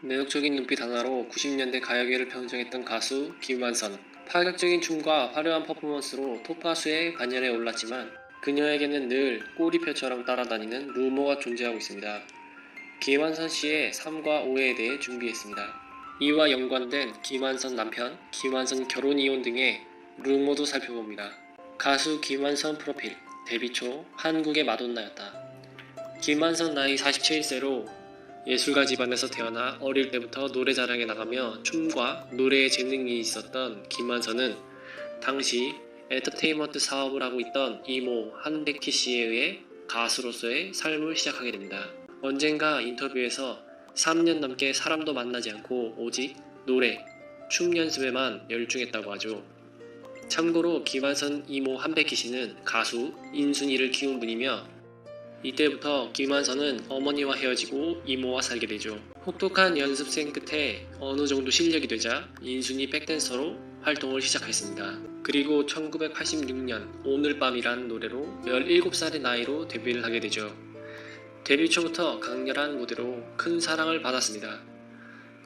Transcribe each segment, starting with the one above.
매력적인 눈빛 하나로 90년대 가요계를 평정했던 가수 김완선. 파격적인 춤과 화려한 퍼포먼스로 톱가수의 반열에 올랐지만 그녀에게는 늘 꼬리표처럼 따라다니는 루머가 존재하고 있습니다. 김완선 씨의 3과 5에 대해 준비했습니다. 이와 연관된 김완선 남편, 김완선 결혼 이혼 등의 루머도 살펴봅니다. 가수 김완선 프로필. 데뷔 초 한국의 마돈나였다. 김완선 나이 47세로 예술가 집안에서 태어나 어릴 때부터 노래자랑에 나가며 춤과 노래에 재능이 있었던 김완선은 당시 엔터테인먼트 사업을 하고 있던 이모 한백희 씨에 의해 가수로서의 삶을 시작하게 됩니다. 언젠가 인터뷰에서 3년 넘게 사람도 만나지 않고 오직 노래, 춤 연습에만 열중했다고 하죠. 참고로 김완선 이모 한백희 씨는 가수 인순이를 키운 분이며 이때부터 김완선은 어머니와 헤어지고 이모와 살게 되죠. 혹독한 연습생 끝에 어느 정도 실력이 되자 인순이 백댄서로 활동을 시작했습니다. 그리고 1986년 오늘 밤이란 노래로 17살의 나이로 데뷔를 하게 되죠. 데뷔 초부터 강렬한 무대로 큰 사랑을 받았습니다.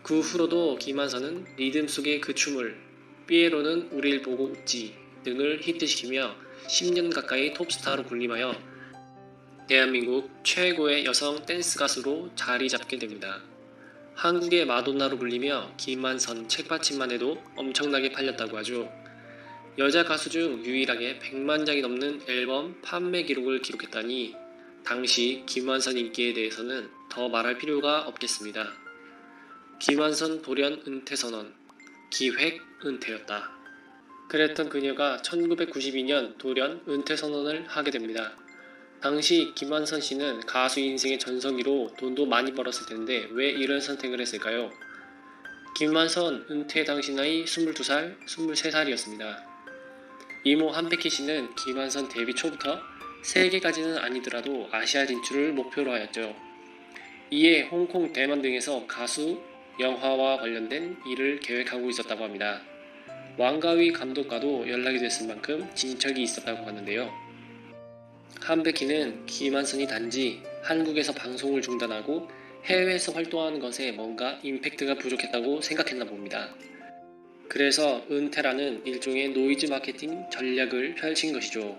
그 후로도 김완선은 리듬 속의 그 춤을 삐에로는 우릴 보고 웃지 등을 히트시키며 10년 가까이 톱스타로 군림하여 대한민국 최고의 여성 댄스 가수로 자리 잡게 됩니다. 한국의 마돈나로 불리며 김완선 책받침만 해도 엄청나게 팔렸다고 하죠. 여자 가수 중 유일하게 100만 장이 넘는 앨범 판매 기록을 기록했다니 당시 김완선 인기에 대해서는 더 말할 필요가 없겠습니다. 김완선 돌연 은퇴 선언, 기획 은퇴였다. 그랬던 그녀가 1992년 돌연 은퇴 선언을 하게 됩니다. 당시 김완선 씨는 가수 인생의 전성기로 돈도 많이 벌었을 텐데 왜 이런 선택을 했을까요? 김완선 은퇴 당시 나이 22살, 23살이었습니다. 이모 한백희 씨는 김완선 데뷔 초부터 세계까지는 아니더라도 아시아 진출을 목표로 하였죠. 이에 홍콩, 대만 등에서 가수, 영화와 관련된 일을 계획하고 있었다고 합니다. 왕가위 감독과도 연락이 됐을 만큼 진척이 있었다고 하는데요. 한백희는 김완선이 단지 한국에서 방송을 중단하고 해외에서 활동하는 것에 뭔가 임팩트가 부족했다고 생각했나 봅니다. 그래서 은퇴라는 일종의 노이즈 마케팅 전략을 펼친 것이죠.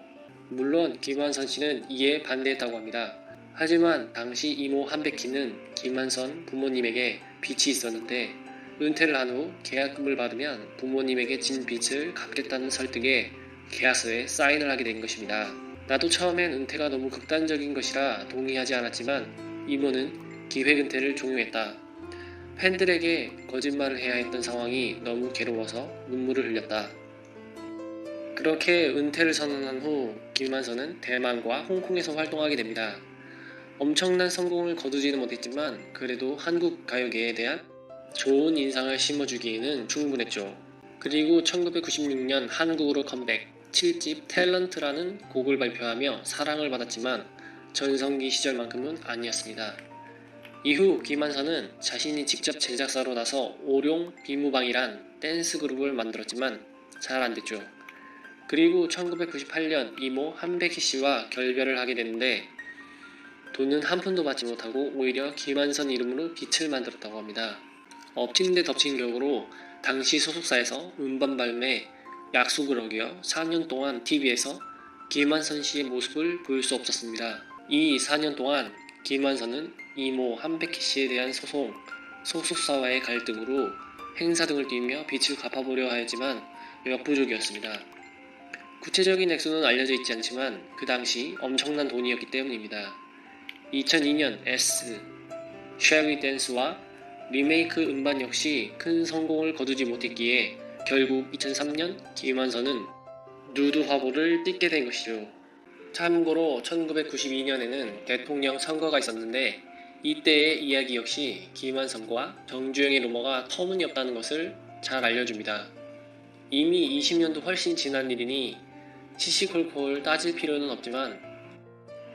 물론 김완선 씨는 이에 반대했다고 합니다. 하지만 당시 이모 한백희는 김완선 부모님에게 빚이 있었는데 은퇴를 한 후 계약금을 받으면 부모님에게 진 빚을 갚겠다는 설득에 계약서에 사인을 하게 된 것입니다. 나도 처음엔 은퇴가 너무 극단적인 것이라 동의하지 않았지만 이모는 기획 은퇴를 종용했다. 팬들에게 거짓말을 해야 했던 상황이 너무 괴로워서 눈물을 흘렸다. 그렇게 은퇴를 선언한 후 김완선은 대만과 홍콩에서 활동하게 됩니다. 엄청난 성공을 거두지는 못했지만 그래도 한국 가요계에 대한 좋은 인상을 심어주기에는 충분했죠. 그리고 1996년 한국으로 컴백, 7집 탤런트라는 곡을 발표하며 사랑을 받았지만 전성기 시절만큼은 아니었습니다. 이후 김완선은 자신이 직접 제작사로 나서 오룡 비무방이란 댄스 그룹을 만들었지만 잘 안됐죠. 그리고 1998년 이모 한백희 씨와 결별을 하게 되는데 돈은 한 푼도 받지 못하고 오히려 김완선 이름으로 빛을 만들었다고 합니다. 엎친 데 덮친 격으로 당시 소속사에서 음반 발매 약속을 어겨 4년 동안 TV에서 김완선 씨의 모습을 볼 수 없었습니다. 이 4년 동안 김완선은 이모 한백희 씨에 대한 소송, 소속사와의 갈등으로 행사 등을 뛰며 빚을 갚아보려 하였지만 역부족이었습니다. 구체적인 액수는 알려져 있지 않지만 그 당시 엄청난 돈이었기 때문입니다. 2002년 S, 쉐리 댄스와 리메이크 음반 역시 큰 성공을 거두지 못했기에 결국 2003년 김완선은 누드 화보를 띠게 된 것이죠. 참고로 1992년에는 대통령 선거가 있었는데 이때의 이야기 역시 김완선과 정주영의 루머가 터무니없다는 것을 잘 알려줍니다. 이미 20년도 훨씬 지난 일이니 시시콜콜 따질 필요는 없지만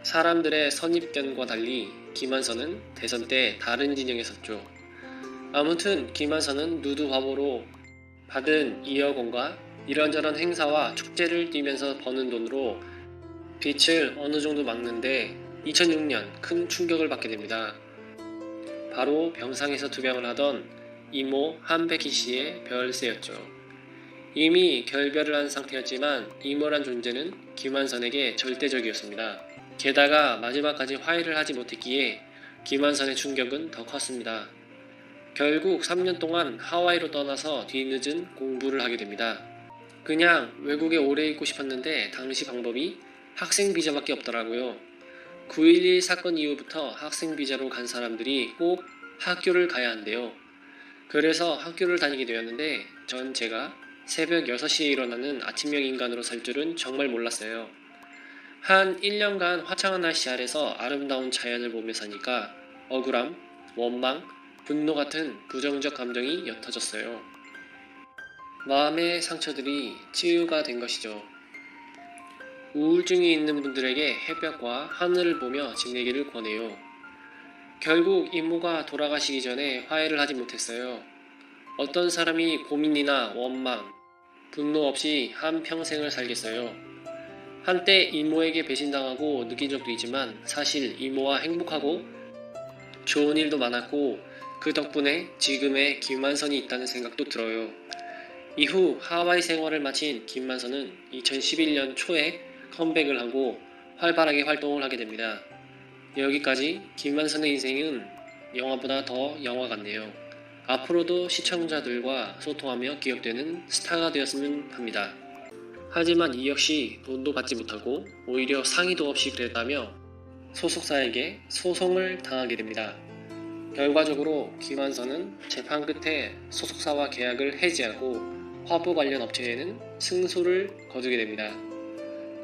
사람들의 선입견과 달리 김완선은 대선 때 다른 진영에 섰죠. 아무튼 김완선은 누드 화보로 받은 2억 원과 이런저런 행사와 축제를 뛰면서 버는 돈으로 빚을 어느 정도 막는데 2006년 큰 충격을 받게 됩니다. 바로 병상에서 투병을 하던 이모 한백희 씨의 별세였죠. 이미 결별을 한 상태였지만 이모란 존재는 김한선에게 절대적이었습니다. 게다가 마지막까지 화해를 하지 못했기에 김한선의 충격은 더 컸습니다. 결국 3년 동안 하와이로 떠나서 뒤늦은 공부를 하게 됩니다. 그냥 외국에 오래 있고 싶었는데 당시 방법이 학생 비자밖에 없더라고요. 9.11 사건 이후부터 학생 비자로 간 사람들이 꼭 학교를 가야 한대요. 그래서 학교를 다니게 되었는데 전 제가 새벽 6시에 일어나는 아침형 인간으로 살 줄은 정말 몰랐어요. 한 1년간 화창한 날씨 아래서 아름다운 자연을 보며 사니까 억울함, 원망, 분노 같은 부정적 감정이 옅어졌어요. 마음의 상처들이 치유가 된 것이죠. 우울증이 있는 분들에게 햇볕과 하늘을 보며 지내기를 권해요. 결국 이모가 돌아가시기 전에 화해를 하지 못했어요. 어떤 사람이 고민이나 원망, 분노 없이 한 평생을 살겠어요. 한때 이모에게 배신당하고 느낀 적도 있지만 사실 이모와 행복하고 좋은 일도 많았고 그 덕분에 지금의 김만선이 있다는 생각도 들어요. 이후 하와이 생활을 마친 김만선은 2011년 초에 컴백을 하고 활발하게 활동을 하게 됩니다. 여기까지 김만선의 인생은 영화보다 더 영화 같네요. 앞으로도 시청자들과 소통하며 기억되는 스타가 되었으면 합니다. 하지만 이 역시 돈도 받지 못하고 오히려 상의도 없이 그랬다며 소속사에게 소송을 당하게 됩니다. 결과적으로 김한선은 재판 끝에 소속사와 계약을 해지하고 화보 관련 업체에는 승소를 거두게 됩니다.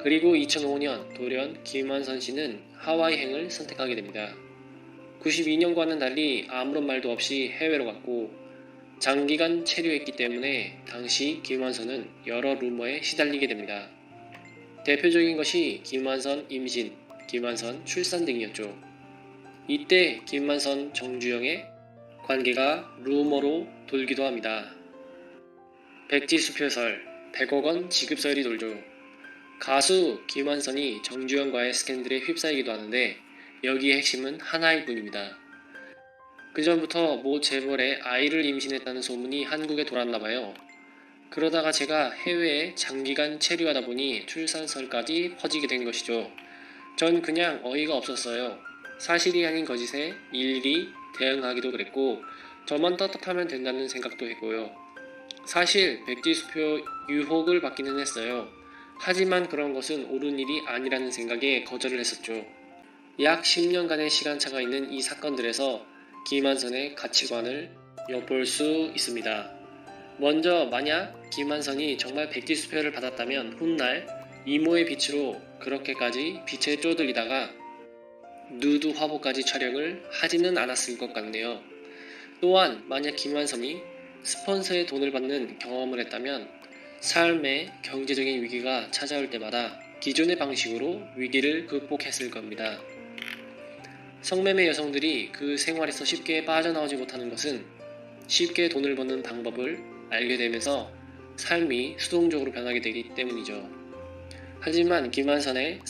그리고 2005년 돌연 김한선 씨는 하와이행을 선택하게 됩니다. 92년과는 달리 아무런 말도 없이 해외로 갔고 장기간 체류했기 때문에 당시 김한선은 여러 루머에 시달리게 됩니다. 대표적인 것이 김한선 임신, 김한선 출산 등이었죠. 이때 김만선, 정주영의 관계가 루머로 돌기도 합니다. 백지수표설, 100억 원 지급설이 돌죠. 가수 김한선이 정주영과의 스캔들에 휩싸이기도 하는데 여기의 핵심은 하나일 뿐입니다. 그전부터 모 재벌의 아이를 임신했다는 소문이 한국에 돌았나봐요. 그러다가 제가 해외에 장기간 체류하다 보니 출산설까지 퍼지게 된 것이죠. 전 그냥 어이가 없었어요. 사실이 아닌 거짓에 일일이 대응하기도 그랬고 저만 떳떳하면 된다는 생각도 했고요. 사실 백지수표 유혹을 받기는 했어요. 하지만 그런 것은 옳은 일이 아니라는 생각에 거절을 했었죠. 약 10년간의 시간차가 있는 이 사건들에서 김한선의 가치관을 엿볼 수 있습니다. 먼저 만약 김한선이 정말 백지수표를 받았다면 훗날 이모의 빛으로 그렇게까지 빛에 쪼들리다가 누드 화보까지 촬영을 하지는 않았을 것 같네요. 또한 만약 김한선이 스폰서의 돈을 받는 경험을 했다면 삶의 경제적인 위기가 찾아올 때마다 기존의 방식으로 위기를 극복했을 겁니다. 성매매 여성들이 그 생활에서 쉽게 빠져나오지 못하는 것은 쉽게 돈을 버는 방법을 알게 되면서 삶이 수동적으로 변하게 되기 때문이죠. 하지만 김한선의